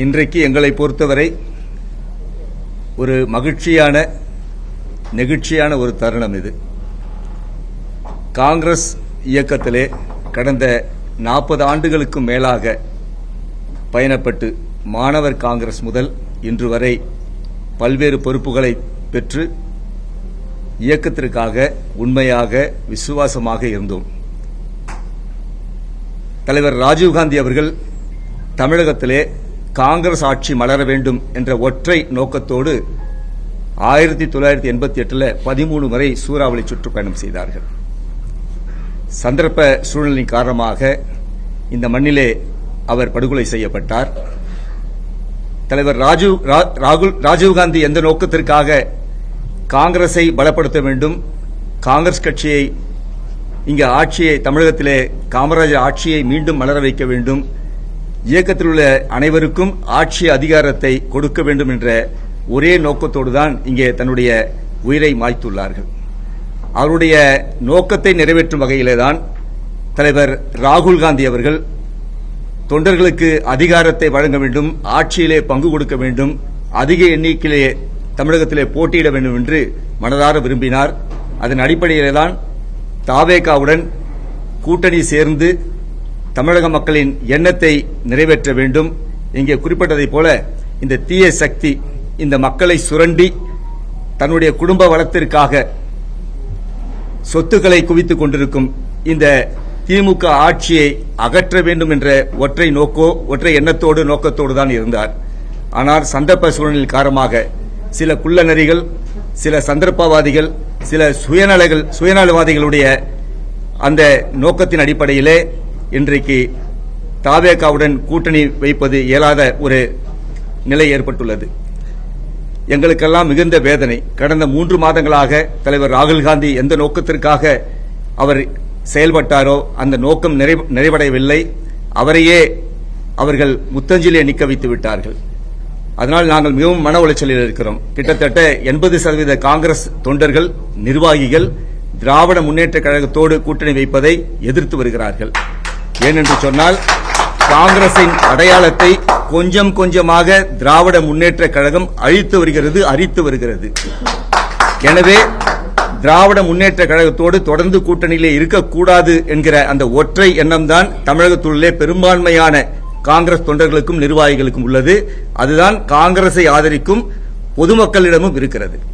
இன்றைக்கு எங்களை பொறுத்தவரை ஒரு மகிழ்ச்சியான நெகிழ்ச்சியான ஒரு தருணம் இது. காங்கிரஸ் இயக்கத்திலே கடந்த 40 ஆண்டுகளுக்கும் மேலாக பயணப்பட்டு மாணவர் காங்கிரஸ் முதல் இன்று வரை பல்வேறு பொறுப்புகளை பெற்று இயக்கத்திற்காக உண்மையாக விசுவாசமாக இருந்தோம். தலைவர் ராஜீவ்காந்தி அவர்கள் தமிழகத்திலே காங்கிரஸ் ஆட்சி மலர வேண்டும் என்ற ஒற்றை நோக்கத்தோடு 1988 13 முறை சூறாவளி சுற்றுப்பயணம் செய்தார்கள். சந்தர்ப்ப சூழ்நிலை காரணமாக இந்த மண்ணிலே அவர் படுகொலை செய்யப்பட்டார். தலைவர் ராஜீவ்காந்தி எந்த நோக்கத்திற்காக காங்கிரஸை பலப்படுத்த வேண்டும், காங்கிரஸ் கட்சியை இங்கே ஆட்சியை தமிழகத்திலே காமராஜர் ஆட்சியை மீண்டும் மலர வைக்க வேண்டும், இயக்கத்தில் உள்ள அனைவருக்கும் ஆட்சி அதிகாரத்தை கொடுக்க வேண்டும் என்ற ஒரே நோக்கத்தோடு தான் இங்கே தன்னுடைய உயிரை மாய்த்துள்ளார்கள். அவருடைய நோக்கத்தை நிறைவேற்றும் வகையிலே தான் தலைவர் ராகுல் காந்தி அவர்கள் தொண்டர்களுக்கு அதிகாரத்தை வழங்க வேண்டும், ஆட்சியிலே பங்கு கொடுக்க வேண்டும், அதிக எண்ணிக்கையிலே தமிழகத்திலே போட்டியிட வேண்டும் என்று மனதார விரும்பினார். அதன் அடிப்படையிலே தான் தாவேகாவுடன் கூட்டணி சேர்ந்து தமிழக மக்களின் எண்ணத்தை நிறைவேற்ற வேண்டும். இங்கே குறிப்பிட்டதைப் போல இந்த தீய சக்தி இந்த மக்களை சுரண்டி தன்னுடைய குடும்ப வளத்திற்காக சொத்துக்களை குவித்துக் கொண்டிருக்கும் இந்த திமுக ஆட்சியை அகற்ற வேண்டும் என்ற ஒற்றை எண்ணத்தோடு நோக்கத்தோடு தான் இருந்தார். ஆனால் சந்தர்ப்ப சூழ்நிலை காரணமாக சில குள்ளநரிகள், சில சந்தர்ப்பவாதிகள், சில சுயநலவாதிகளுடைய அந்த நோக்கத்தின் அடிப்படையிலே இன்றைக்கு தாவேகாவுடன் கூட்டணி வைப்பது இயலாத ஒரு நிலை ஏற்பட்டுள்ளது. எங்களுக்கெல்லாம் மிகுந்த வேதனை. கடந்த 3 மாதங்களாக தலைவர் ராகுல் காந்தி எந்த நோக்கத்திற்காக அவர் செயல்பட்டாரோ அந்த நோக்கம் நிறைவடையவில்லை. அவரையே அவர்கள் முத்தஞ்சிலே நிற்க வைத்து விட்டார்கள். அதனால் நாங்கள் மிகவும் மன உளைச்சலில் இருக்கிறோம். கிட்டத்தட்ட 80% காங்கிரஸ் தொண்டர்கள், நிர்வாகிகள் திராவிட முன்னேற்ற கழகத்தோடு கூட்டணி வைப்பதை எதிர்த்து வருகிறார்கள். ஏனென்று சொன்னால் காங்கிரசின் அடையாளத்தை கொஞ்சம் கொஞ்சமாக திராவிட முன்னேற்ற கழகம் அரித்து வருகிறது. எனவே திராவிட முன்னேற்ற கழகத்தோடு தொடர்ந்து கூட்டணியிலே இருக்கக்கூடாது என்கிற அந்த ஒற்றை எண்ணம் தான் தமிழகத்துள்ளே பெரும்பான்மையான காங்கிரஸ் தொண்டர்களுக்கும் நிர்வாகிகளுக்கும் உள்ளது. அதுதான் காங்கிரஸை ஆதரிக்கும் பொதுமக்களிடமும் இருக்கிறது.